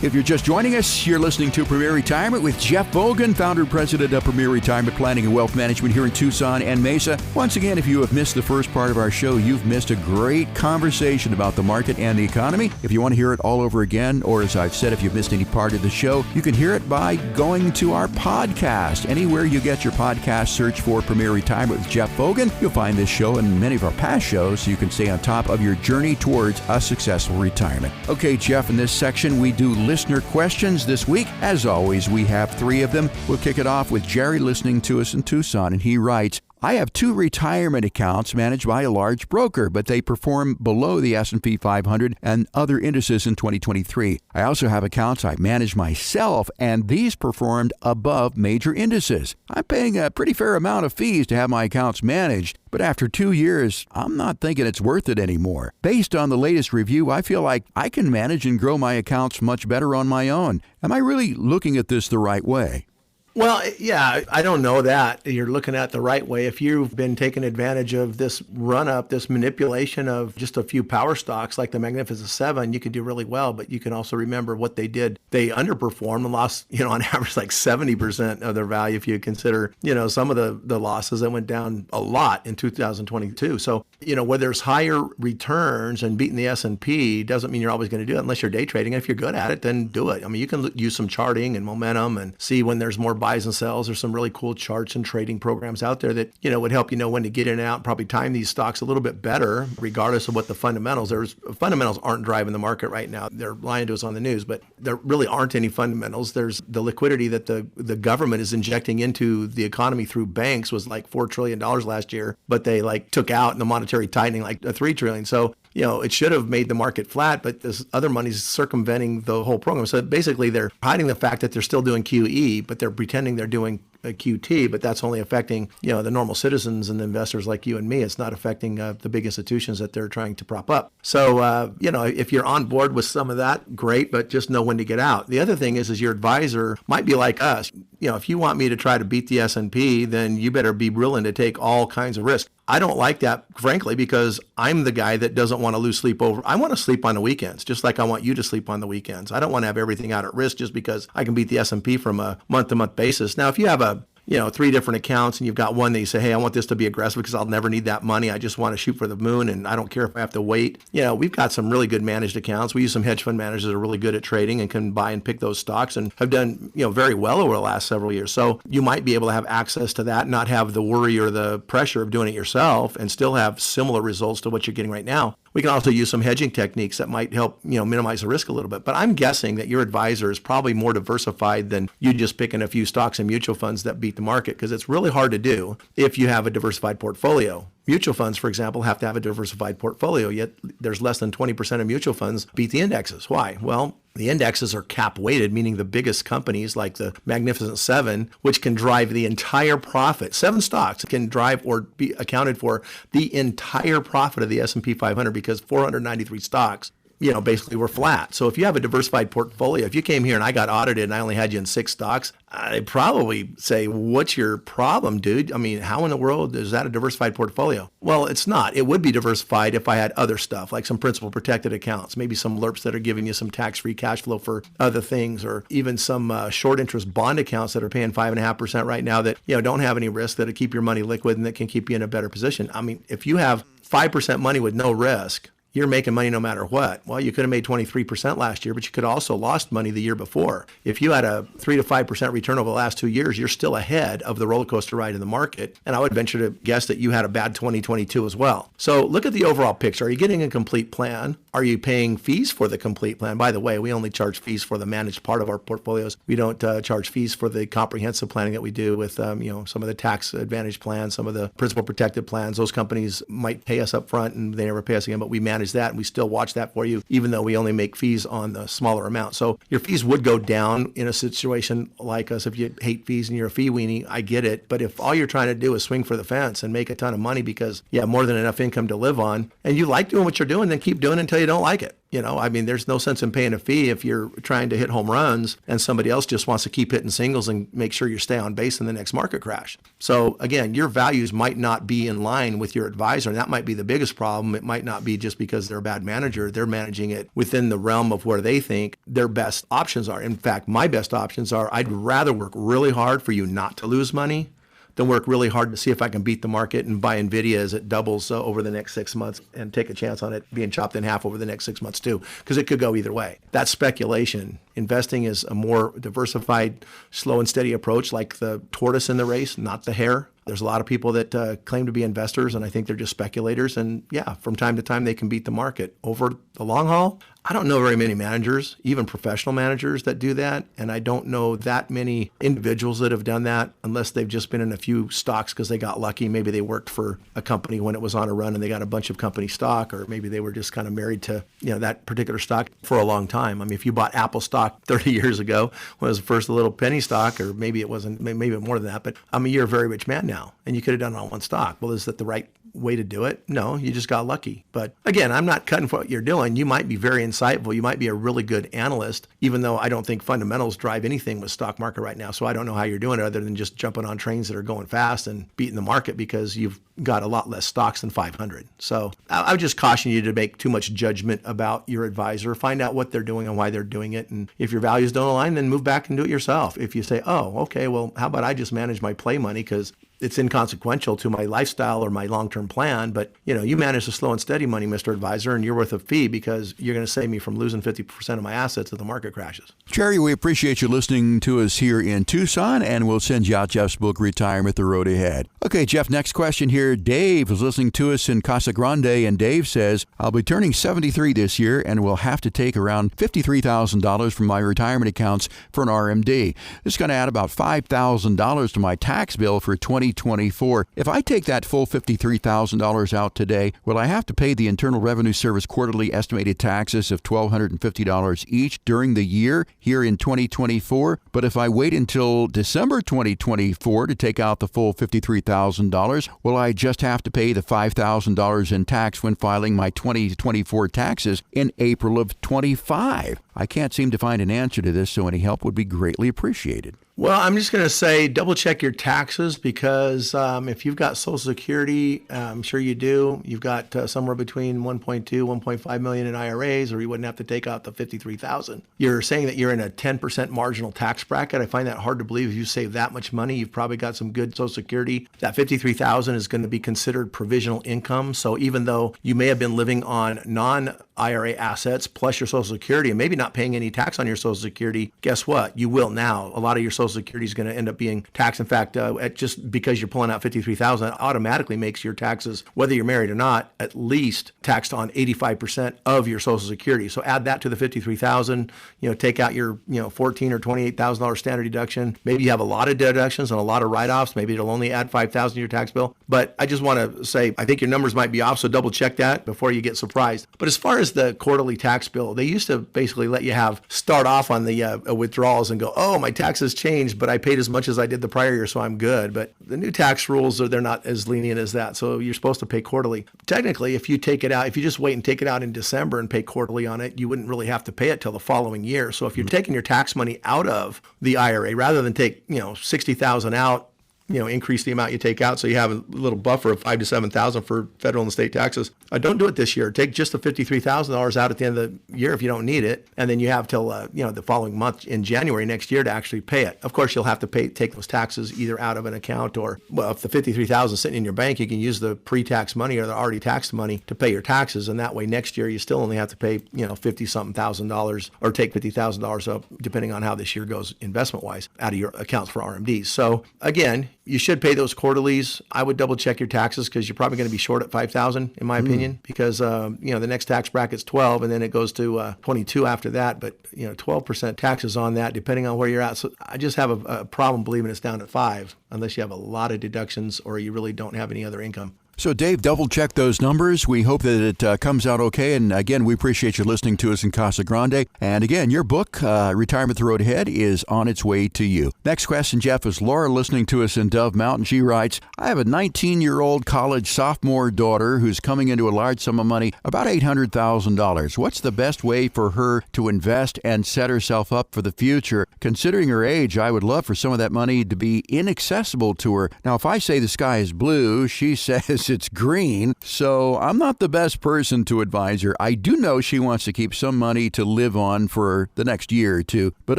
If you're just joining us, you're listening to Premier Retirement with Jeff Vogan, founder and president of Premier Retirement Planning and Wealth Management here in Tucson and Mesa. Once again, if you have missed the first part of our show, you've missed a great conversation about the market and the economy. If you want to hear it all over again, or as I've said, if you've missed any part of the show, you can hear it by going to our podcast. Anywhere you get your podcast, search for Premier Retirement with Jeff Vogan. You'll find this show and many of our past shows so you can stay on top of your journey towards a successful retirement. Okay, Jeff, in this section, we do listener questions this week. As always, we have 3 of them. We'll kick it off with Jerry listening to us in Tucson, and he writes, I have 2 retirement accounts managed by a large broker, but they perform below the S&P 500 and other indices in 2023. I also have accounts I manage myself, and these performed above major indices. I'm paying a pretty fair amount of fees to have my accounts managed, but after 2 years, I'm not thinking it's worth it anymore. Based on the latest review, I feel like I can manage and grow my accounts much better on my own. Am I really looking at this the right way? Well, yeah, I don't know that you're looking at the right way. If you've been taking advantage of this run-up, this manipulation of just a few power stocks like the Magnificent Seven, you could do really well. But you can also remember what they did. They underperformed and lost, on average, like 70% of their value if you consider, some of the losses that went down a lot in 2022. So, where there's higher returns and beating the S&P doesn't mean you're always going to do it unless you're day trading. And if you're good at it, then do it. I mean, you can use some charting and momentum and see when there's more buys and sells. There's some really cool charts and trading programs out there that, would help you know when to get in and out, probably time these stocks a little bit better, regardless of what the fundamentals. Fundamentals aren't driving the market right now. They're lying to us on the news, but there really aren't any fundamentals. There's the liquidity that the government is injecting into the economy through banks was like $4 trillion last year, but they took out in the monetary tightening like $3 trillion. So, it should have made the market flat, but this other money's circumventing the whole program. So basically they're hiding the fact that they're still doing QE, but they're pretending they're doing a QT, but that's only affecting, the normal citizens and investors like you and me. It's not affecting the big institutions that they're trying to prop up. So, if you're on board with some of that, great, but just know when to get out. The other thing is your advisor might be like us. If you want me to try to beat the S&P, then you better be willing to take all kinds of risk. I don't like that, frankly, because I'm the guy that doesn't want to lose sleep over. I want to sleep on the weekends, just like I want you to sleep on the weekends. I don't want to have everything out at risk just because I can beat the S&P from a month-to-month basis. Now, if you have a 3 different accounts and you've got one that you say, hey, I want this to be aggressive because I'll never need that money. I just want to shoot for the moon and I don't care if I have to wait. We've got some really good managed accounts. We use some hedge fund managers that are really good at trading and can buy and pick those stocks and have done, very well over the last several years. So you might be able to have access to that, not have the worry or the pressure of doing it yourself and still have similar results to what you're getting right now. We can also use some hedging techniques that might help, minimize the risk a little bit. But I'm guessing that your advisor is probably more diversified than you just picking a few stocks and mutual funds that beat the market, because it's really hard to do if you have a diversified portfolio. Mutual funds, for example, have to have a diversified portfolio, yet there's less than 20% of mutual funds beat the indexes. Why? Well, the indexes are cap weighted, meaning the biggest companies like the Magnificent Seven, which can drive the entire profit. 7 stocks can drive or be accounted for the entire profit of the S&P 500 because 493 stocks basically were flat. So if you have a diversified portfolio, if you came here and I got audited and I only had you in 6 stocks, I'd probably say, what's your problem, dude? I mean, how in the world is that a diversified portfolio? Well, it's not. It would be diversified if I had other stuff, like some principal protected accounts, maybe some LERPs that are giving you some tax-free cash flow for other things, or even some short interest bond accounts that are paying 5.5% right now that, don't have any risk, that'll keep your money liquid and that can keep you in a better position. I mean, if you have 5% money with no risk, you're making money no matter what. Well, you could have made 23% last year, but you could have also lost money the year before. If you had a 3 to 5% return over the last 2 years, you're still ahead of the roller coaster ride in the market. And I would venture to guess that you had a bad 2022 as well. So look at the overall picture. Are you getting a complete plan? Are you paying fees for the complete plan? By the way, we only charge fees for the managed part of our portfolios. We don't charge fees for the comprehensive planning that we do with, some of the tax advantage plans, some of the principal protected plans. Those companies might pay us up front and they never pay us again, but we manage that and we still watch that for you, even though we only make fees on the smaller amount. So your fees would go down in a situation like us. If you hate fees and you're a fee weenie, I get it. But if all you're trying to do is swing for the fence and make a ton of money because you have more than enough income to live on and you like doing what you're doing, then keep doing it until you don't like it. There's no sense in paying a fee if you're trying to hit home runs and somebody else just wants to keep hitting singles and make sure you stay on base in the next market crash. So again, your values might not be in line with your advisor, and that might be the biggest problem. It might not be just because they're a bad manager. They're managing it within the realm of where they think their best options are. In fact, my best options are I'd rather work really hard for you not to lose money than work really hard to see if I can beat the market and buy NVIDIA as it doubles over the next 6 months and take a chance on it being chopped in half over the next 6 months too, because it could go either way. That's speculation. Investing is a more diversified, slow and steady approach, like the tortoise in the race, not the hare. There's a lot of people that claim to be investors, and I think they're just speculators. And yeah, from time to time, they can beat the market. Over the long haul, I don't know very many managers, even professional managers, that do that. And I don't know that many individuals that have done that unless they've just been in a few stocks because they got lucky. Maybe they worked for a company when it was on a run and they got a bunch of company stock, or maybe they were just kind of married to that particular stock for a long time. I mean, if you bought Apple stock 30 years ago when it was first a little penny stock, or maybe it wasn't, maybe more than that, but you're a very rich man now and you could have done it on one stock. Well, is that the right way to do it? No, you just got lucky. But again, I'm not cutting for what you're doing. You might be very insightful. You might be a really good analyst, even though I don't think fundamentals drive anything with stock market right now. So I don't know how you're doing it other than just jumping on trains that are going fast and beating the market because you've got a lot less stocks than 500. So I would just caution you to make too much judgment about your advisor. Find out what they're doing and why they're doing it. And if your values don't align, then move back and do it yourself. If you say, oh, okay, well, how about I just manage my play money because it's inconsequential to my lifestyle or my long-term plan, but you manage the slow and steady money, Mr. Advisor, and you're worth a fee because you're going to save me from losing 50% of my assets if the market crashes. Jerry, we appreciate you listening to us here in Tucson, and we'll send you out Jeff's book, Retirement: The Road Ahead. Okay, Jeff, next question here. Dave is listening to us in Casa Grande, and Dave says, I'll be turning 73 this year and will have to take around $53,000 from my retirement accounts for an RMD. This is going to add about $5,000 to my tax bill for 2024. If I take that full $53,000 out today, will I have to pay the Internal Revenue Service quarterly estimated taxes of $1,250 each during the year here in 2024? But if I wait until December 2024 to take out the full $53,000, will I just have to pay the $5,000 in tax when filing my 2024 taxes in April of 25? I can't seem to find an answer to this, so any help would be greatly appreciated. Well, I'm just going to say double check your taxes because if you've got Social Security, I'm sure you do. You've got somewhere between 1.2, 1.5 million in IRAs, or you wouldn't have to take out the 53,000. You're saying that you're in a 10% marginal tax bracket. I find that hard to believe. If you save that much money, you've probably got some good Social Security. That 53,000 is going to be considered provisional income. So even though you may have been living on non-IRA assets plus your Social Security and maybe not paying any tax on your Social Security, guess what? You will now. A lot of your Social Security is going to end up being taxed. In fact, just because you're pulling out $53,000 automatically makes your taxes, whether you're married or not, at least taxed on 85% of your Social Security. So add that to the $53,000. Take out your $14,000 or $28,000 standard deduction. Maybe you have a lot of deductions and a lot of write-offs. Maybe it'll only add $5,000 to your tax bill. But I just want to say I think your numbers might be off, so double check that before you get surprised. But as far as is the quarterly tax bill. They used to basically let you start off on the withdrawals and go, oh, my taxes changed, but I paid as much as I did the prior year, so I'm good. But the new tax rules, they're not as lenient as that. So you're supposed to pay quarterly. Technically, if you take it out, if you just wait and take it out in December and pay quarterly on it, you wouldn't really have to pay it till the following year. So if you're taking your tax money out of the IRA, rather than take, $60,000 out, increase the amount you take out so you have a little buffer of $5,000 to $7,000 for federal and state taxes. Don't do it this year. Take just the $53,000 out at the end of the year if you don't need it, and then you have till the following month in January next year to actually pay it. Of course, you'll have to take those taxes either out of an account or, well, if the $53,000 is sitting in your bank, you can use the pre-tax money or the already taxed money to pay your taxes, and that way next year you still only have to pay $50-something thousand or take $50,000 up, depending on how this year goes investment-wise, out of your accounts for RMDs. So again, you should pay those quarterlies. I would double check your taxes because you're probably going to be short at $5,000 in my opinion, because the next tax bracket's 12 and then it goes to 22 after that. But 12% taxes on that, depending on where you're at. So I just have a problem believing it's down at 5 unless you have a lot of deductions or you really don't have any other income. So, Dave, double-check those numbers. We hope that it comes out okay. And, again, we appreciate you listening to us in Casa Grande. And, again, your book, Retirement the Road Ahead, is on its way to you. Next question, Jeff, is Laura listening to us in Dove Mountain. She writes, I have a 19-year-old college sophomore daughter who's coming into a large sum of money, about $800,000. What's the best way for her to invest and set herself up for the future? Considering her age, I would love for some of that money to be inaccessible to her. Now, if I say the sky is blue, she says it's green, so I'm not the best person to advise her. I do know she wants to keep some money to live on for the next year or two, but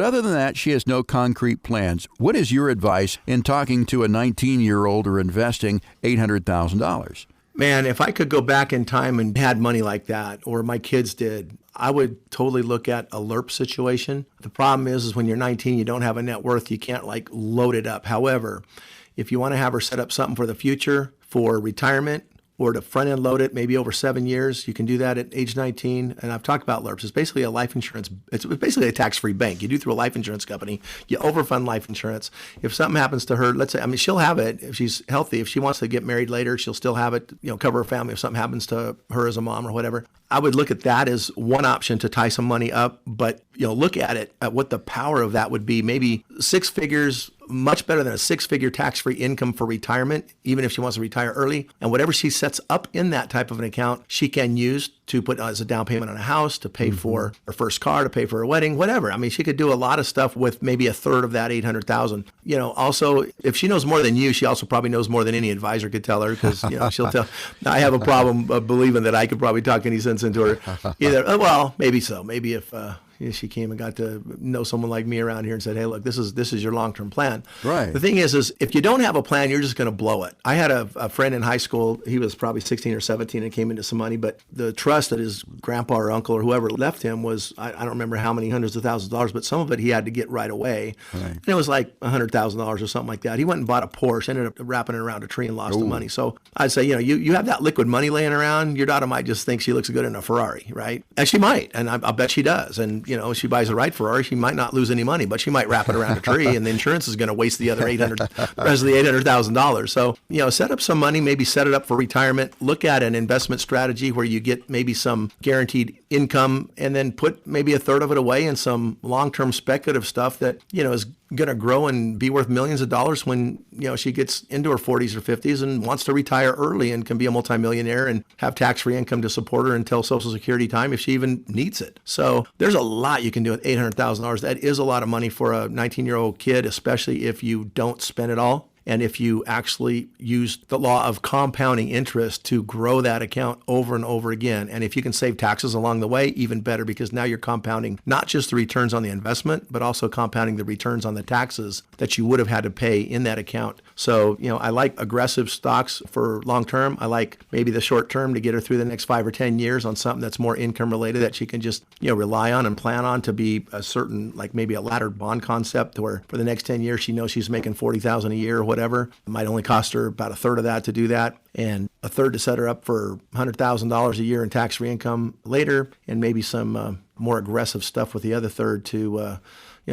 other than that, she has no concrete plans. What is your advice in talking to a 19-year-old or investing $800,000? Man, if I could go back in time and had money like that, or my kids did, I would totally look at a LERP situation. The problem is when you're 19, you don't have a net worth, you can't load it up. However, if you want to have her set up something for the future, for retirement, or to front end load it maybe over 7 years, you can do that at age 19. And I've talked about LERPs. It's basically a life insurance. It's basically a tax-free bank. You do through a life insurance company. You overfund life insurance. If something happens to her, let's say, she'll have it if she's healthy. If she wants to get married later, she'll still have it, cover her family if something happens to her as a mom or whatever. I would look at that as one option to tie some money up, but look at it at what the power of that would be. Maybe 6 figures, much better than a 6-figure tax-free income for retirement, even if she wants to retire early. And whatever she sets up in that type of an account, she can use to put as a down payment on a house, to pay for her first car, to pay for her wedding, whatever. She could do a lot of stuff with maybe a third of that $800,000. Also, if she knows more than you, she also probably knows more than any advisor could tell her, because she'll tell. I have a problem believing that I could probably talk any sense into her either. Well, maybe so. Maybe if she came and got to know someone like me around here and said, hey, look, this is your long-term plan. Right. The thing is if you don't have a plan, you're just going to blow it. I had a friend in high school. He was probably 16 or 17 and came into some money, but the trust that his grandpa or uncle or whoever left him was, I don't remember how many hundreds of thousands of dollars, but some of it he had to get right away. Right. And it was like $100,000 or something like that. He went and bought a Porsche, ended up wrapping it around a tree and lost the money. So I'd say, you have that liquid money laying around, your daughter might just think she looks good in a Ferrari, right? And she might, and I'll bet she does. And, she buys the right Ferrari, she might not lose any money, but she might wrap it around a tree, and the insurance is going to waste the other rest of the $800,000. So, set up some money, maybe set it up for retirement. Look at an investment strategy where you get maybe some guaranteed income, and then put maybe a third of it away in some long-term speculative stuff that, is going to grow and be worth millions of dollars when, she gets into her 40s or 50s and wants to retire early and can be a multimillionaire and have tax-free income to support her until Social Security time if she even needs it. So there's a lot you can do with $800,000. That is a lot of money for a 19-year-old kid, especially if you don't spend it all. And if you actually use the law of compounding interest to grow that account over and over again, and if you can save taxes along the way, even better, because now you're compounding not just the returns on the investment, but also compounding the returns on the taxes that you would have had to pay in that account. So, I like aggressive stocks for long term. I like maybe the short term to get her through the next 5 or 10 years on something that's more income related that she can just, rely on and plan on to be a certain, like maybe a laddered bond concept where for the next 10 years, she knows she's making $40,000 a year or whatever. It might only cost her about a third of that to do that, and a third to set her up for $100,000 a year in tax-free income later, and maybe some more aggressive stuff with the other third to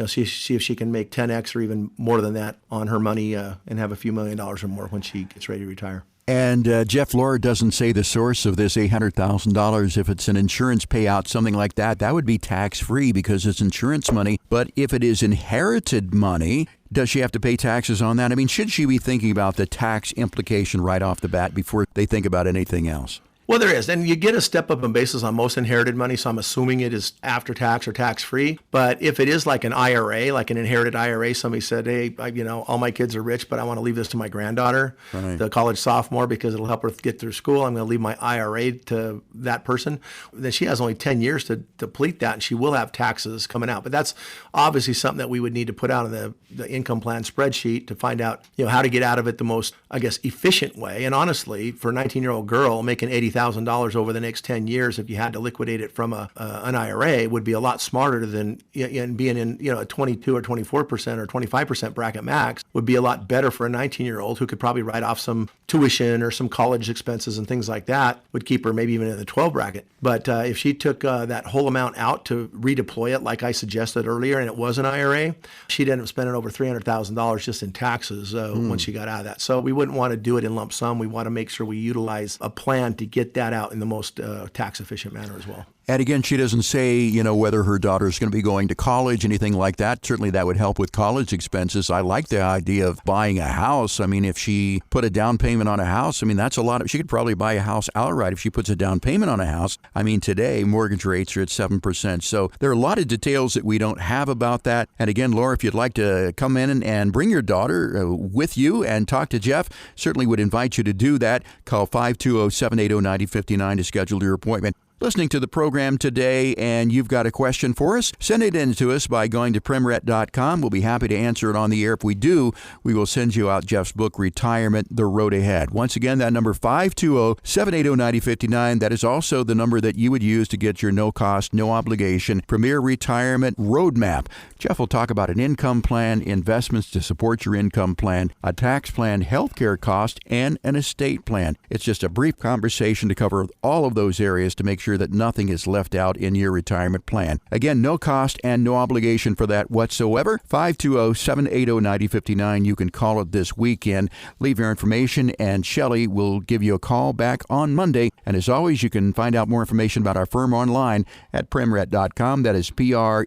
see if she can make 10x or even more than that on her money and have a few $1 million or more when she gets ready to retire. And Jeff, Laura doesn't say the source of this $800,000. If it's an insurance payout, something like that, that would be tax-free because it's insurance money. But if it is inherited money, does she have to pay taxes on that? I mean, should she be thinking about the tax implication right off the bat before they think about anything else? Well, there is. And you get a step up in basis on most inherited money. So I'm assuming it is after tax or tax free. But if it is like an IRA, like an inherited IRA, somebody said, hey, all my kids are rich, but I want to leave this to my granddaughter, the college sophomore, because it'll help her get through school. I'm going to leave my IRA to that person. Then she has only 10 years to deplete that, and she will have taxes coming out. But that's obviously something that we would need to put out in the income plan spreadsheet to find out, how to get out of it the most, efficient way. And honestly, for a 19-year-old girl making $80,000 over the next 10 years, if you had to liquidate it from an IRA, would be a lot smarter than being in a 22 or 24% or 25% bracket max would be a lot better for a 19-year-old who could probably write off some tuition or some college expenses and things like that, would keep her maybe even in the 12 bracket. But if she took that whole amount out to redeploy it, like I suggested earlier, and it was an IRA, she'd end up spending over $300,000 just in taxes when she got out of that. So we wouldn't want to do it in lump sum. We want to make sure we utilize a plan to get that out in the most tax efficient manner as well. And again, she doesn't say, whether her daughter's going to be going to college, anything like that. Certainly that would help with college expenses. I like the idea of buying a house. I mean, if she put a down payment on a house, that's a lot. She could probably buy a house outright if she puts a down payment on a house. Today mortgage rates are at 7%. So there are a lot of details that we don't have about that. And again, Laura, if you'd like to come in and bring your daughter with you and talk to Jeff, certainly would invite you to do that. Call 520-780-9059 to schedule your appointment. Listening to the program today and you've got a question for us, send it in to us by going to premret.com. We'll be happy to answer it on the air. If we do, we will send you out Jeff's book, Retirement, The Road Ahead. Once again, that number 520-780-9059. That is also the number that you would use to get your no-cost, no-obligation Premier Retirement Roadmap. Jeff will talk about an income plan, investments to support your income plan, a tax plan, healthcare cost, and an estate plan. It's just a brief conversation to cover all of those areas to make sure that nothing is left out in your retirement plan. Again, no cost and no obligation for that whatsoever. 520-780-9059. You can call it this weekend. Leave your information and Shelley will give you a call back on Monday. And as always, you can find out more information about our firm online at premret.com. That is premret.com.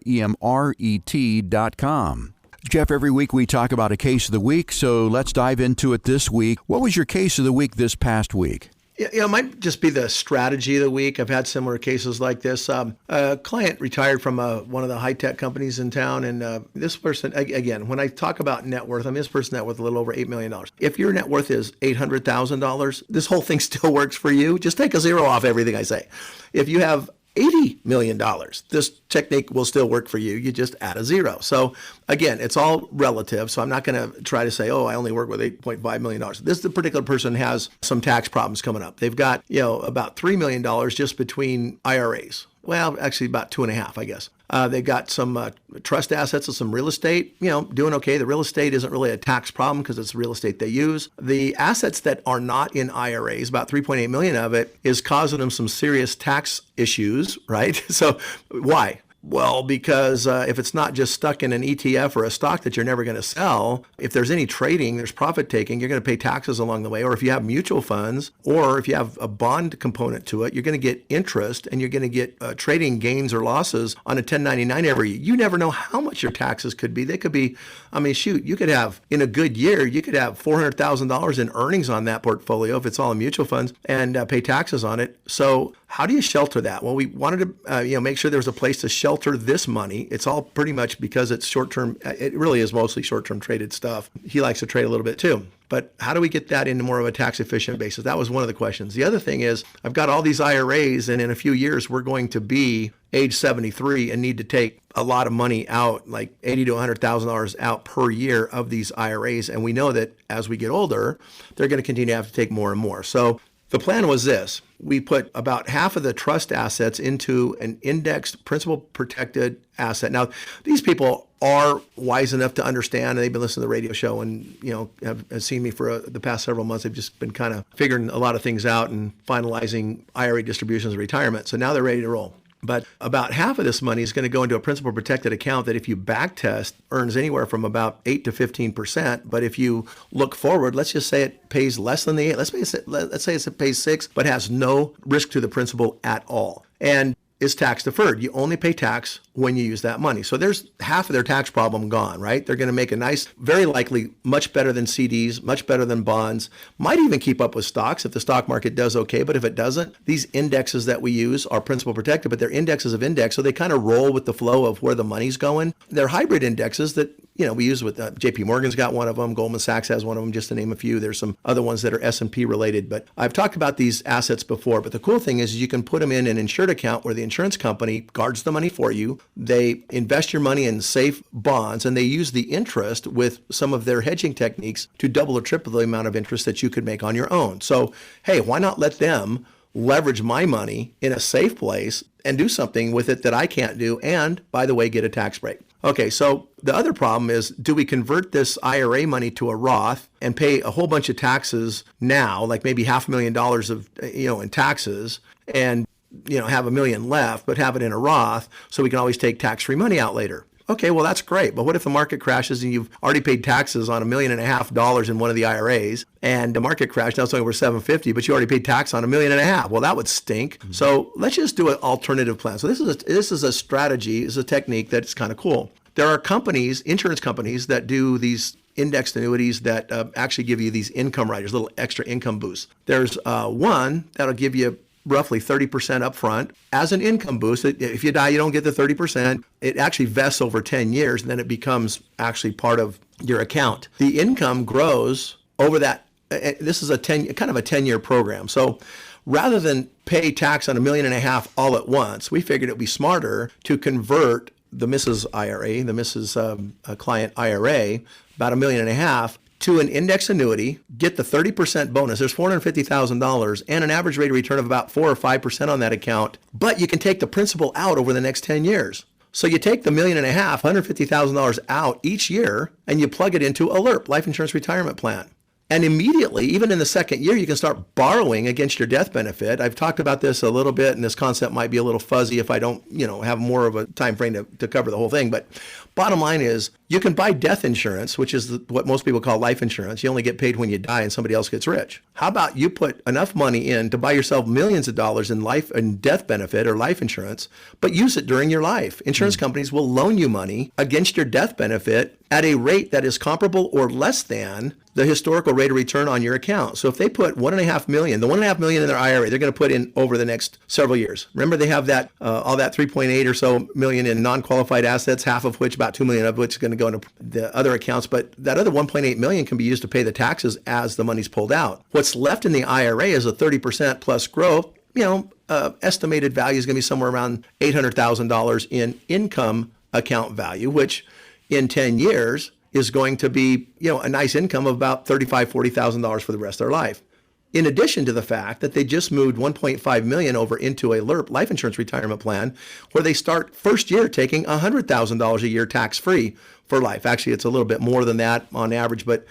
Jeff, every week we talk about a case of the week, so let's dive into it this week. What was your case of the week this past week? It might just be the strategy of the week. I've had similar cases like this. A client retired from one of the high-tech companies in town, and this person, again, when I talk about net worth, this person's net worth a little over $8 million. If your net worth is $800,000, this whole thing still works for you. Just take a zero off everything I say. If you have $80 million, this technique will still work for you. You just add a zero. So again, it's all relative. So I'm not going to try to say, I only work with $8.5 million. This particular person has some tax problems coming up. They've got, about $3 million just between IRAs. Well, actually about 2.5, I guess. They've got some trust assets and some real estate, doing okay. The real estate isn't really a tax problem because it's real estate they use. The assets that are not in IRAs, about 3.8 million of it, is causing them some serious tax issues, right? So why? Well, because if it's not just stuck in an ETF or a stock that you're never going to sell, if there's any trading, there's profit taking, you're going to pay taxes along the way. Or if you have mutual funds, or if you have a bond component to it, you're going to get interest and you're going to get trading gains or losses on a 1099 every year. You never know how much your taxes could be. They could be, you could have, in a good year, you could have $400,000 in earnings on that portfolio if it's all in mutual funds and pay taxes on it. So how do you shelter that? Well, we wanted to make sure there was a place to shelter this money. It's all pretty much because it's short-term. It really is mostly short-term traded stuff. He likes to trade a little bit too. But how do we get that into more of a tax-efficient basis? That was one of the questions. The other thing is, I've got all these IRAs, and in a few years, we're going to be age 73 and need to take a lot of money out, like $80,000 to $100,000 out per year of these IRAs. And we know that as we get older, they're going to continue to have to take more and more. So the plan was this. We put about half of the trust assets into an indexed principal protected asset. Now, these people are wise enough to understand, and they've been listening to the radio show and, have seen me for the past several months. They've just been kind of figuring a lot of things out and finalizing IRA distributions and retirement. So now they're ready to roll. But about half of this money is going to go into a principal protected account that if you back test earns anywhere from about 8 to 15%. But if you look forward, let's just say it pays less than the 8. Let's say it pays 6, but has no risk to the principal at all. And is tax deferred. You only pay tax when you use that money. So there's half of their tax problem gone, right? They're going to make a nice, very likely much better than CDs, much better than bonds, might even keep up with stocks if the stock market does okay. But if it doesn't, these indexes that we use are principal protected, but they're indexes of index. So they kind of roll with the flow of where the money's going. They're hybrid indexes that, we use with JP Morgan's got one of them. Goldman Sachs has one of them, just to name a few. There's some other ones that are S&P related, but I've talked about these assets before. But the cool thing is you can put them in an insured account where the insurance company guards the money for you. They invest your money in safe bonds, and they use the interest with some of their hedging techniques to double or triple the amount of interest that you could make on your own. So, hey, why not let them leverage my money in a safe place and do something with it that I can't do, and, by the way, get a tax break? Okay, so the other problem is, do we convert this IRA money to a Roth and pay a whole bunch of taxes now, like maybe $500,000 of, in taxes, and, have $1 million left, but have it in a Roth so we can always take tax-free money out later? Okay, well, that's great. But what if the market crashes and you've already paid taxes on $1.5 million in one of the IRAs, and the market crashed, now it's only worth $750, but you already paid tax on $1.5 million? Well, that would stink. Mm-hmm. So let's just do an alternative plan. So this is a strategy, is a technique that's kind of cool. There are companies, insurance companies, that do these indexed annuities that actually give you these income riders, little extra income boosts. There's one that'll give you roughly 30% up front as an income boost. If you die, you don't get the 30%. It actually vests over 10 years, and then it becomes actually part of your account. The income grows over that. This is a 10-year program. So rather than pay tax on $1.5 million all at once, we figured it would be smarter to convert the Mrs. IRA, the Mrs. Client IRA, about $1.5 million, to an index annuity, get the 30% bonus. There's $450,000 and an average rate of return of about 4 or 5% on that account, but you can take the principal out over the next 10 years. So you take the $1.5 million, $150,000 out each year, and you plug it into a LIRP, Life Insurance Retirement Plan. And immediately, even in the second year, you can start borrowing against your death benefit. I've talked about this a little bit, and this concept might be a little fuzzy if I don't, have more of a time frame to cover the whole thing. But bottom line is, you can buy death insurance, which is what most people call life insurance. You only get paid when you die and somebody else gets rich. How about you put enough money in to buy yourself millions of dollars in life and death benefit or life insurance, but use it during your life? Insurance companies will loan you money against your death benefit at a rate that is comparable or less than the historical rate of return on your account. So if they put $1.5 million, the $1.5 million in their IRA, they're going to put in over the next several years. Remember, they have that all that 3.8 or so million in non-qualified assets, half of which, about $2 million of which is going to go into the other accounts. But that other 1.8 million can be used to pay the taxes as the money's pulled out. What's left in the IRA is a 30% plus growth. Estimated value is going to be somewhere around $800,000 in income account value, which in 10 years is going to be, a nice income of about $35,000, $40,000 for the rest of their life. In addition to the fact that they just moved $1.5 million over into a LIRP, Life Insurance Retirement Plan, where they start first year taking $100,000 a year tax-free for life. Actually, it's a little bit more than that on average, but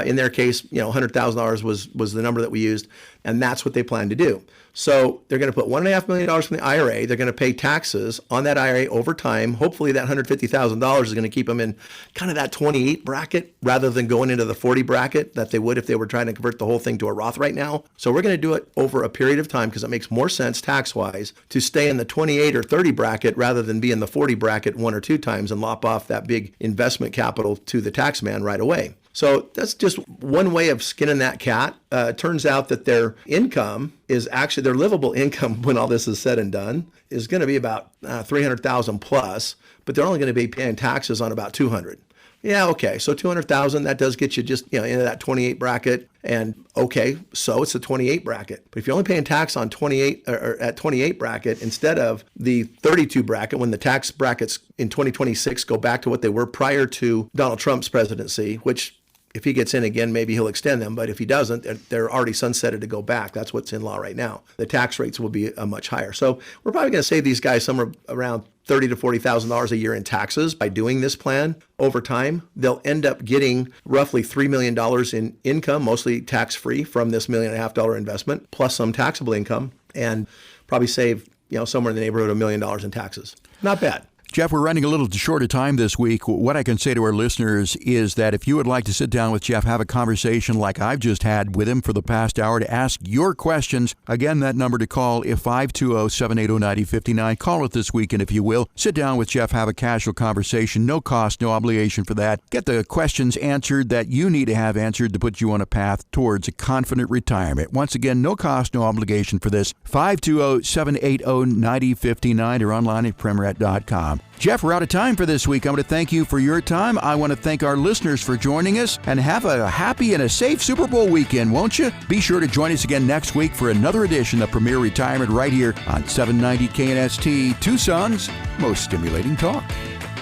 in their case, $100,000 was the number that we used, and that's what they plan to do. So they're going to put $1.5 million from the IRA. They're going to pay taxes on that IRA over time. Hopefully that $150,000 is going to keep them in kind of that 28 bracket rather than going into the 40 bracket that they would if they were trying to convert the whole thing to a Roth right now. So we're going to do it over a period of time because it makes more sense tax-wise to stay in the 28 or 30 bracket rather than be in the 40 bracket one or two times and lop off that big investment capital to the tax man right away. So that's just one way of skinning that cat. Turns out that their income is actually, their livable income when all this is said and done is going to be about $300,000 plus, but they're only going to be paying taxes on about $200,000. Yeah, okay, so $200,000, that does get you just into that 28 bracket. And okay, so it's a 28 bracket. But if you're only paying tax on 28 or at 28 bracket instead of the 32 bracket, when the tax brackets in 2026 go back to what they were prior to Donald Trump's presidency, which if he gets in again, maybe he'll extend them. But if he doesn't, they're already sunsetted to go back. That's what's in law right now. The tax rates will be much higher. So we're probably going to save these guys somewhere around $30,000 to $40,000 a year in taxes by doing this plan over time. They'll end up getting roughly $3 million in income, mostly tax-free from this $1.5 million investment, plus some taxable income, and probably save somewhere in the neighborhood of $1 million in taxes. Not bad. Jeff, we're running a little short of time this week. What I can say to our listeners is that if you would like to sit down with Jeff, have a conversation like I've just had with him for the past hour to ask your questions, again, that number to call is 520-780-9059. Call it this weekend, if you will. Sit down with Jeff, have a casual conversation. No cost, no obligation for that. Get the questions answered that you need to have answered to put you on a path towards a confident retirement. Once again, no cost, no obligation for this. 520-780-9059 or online at Premaret.com. Jeff, we're out of time for this week. I want to thank you for your time. I want to thank our listeners for joining us, and have a happy and a safe Super Bowl weekend, won't you? Be sure to join us again next week for another edition of Premier Retirement right here on 790 KNST, Tucson's most stimulating talk.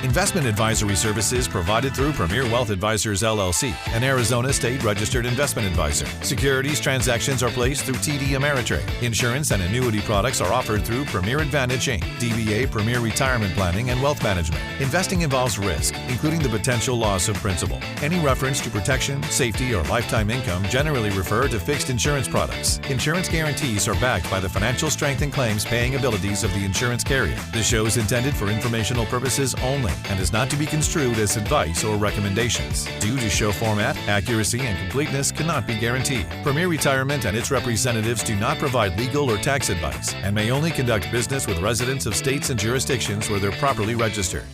Investment advisory services provided through Premier Wealth Advisors, LLC, an Arizona state-registered investment advisor. Securities transactions are placed through TD Ameritrade. Insurance and annuity products are offered through Premier Advantage Inc., DBA Premier Retirement Planning and Wealth Management. Investing involves risk, including the potential loss of principal. Any reference to protection, safety, or lifetime income generally refer to fixed insurance products. Insurance guarantees are backed by the financial strength and claims paying abilities of the insurance carrier. The show is intended for informational purposes only and is not to be construed as advice or recommendations. Due to show format, accuracy, and completeness cannot be guaranteed. Premier Retirement and its representatives do not provide legal or tax advice and may only conduct business with residents of states and jurisdictions where they're properly registered.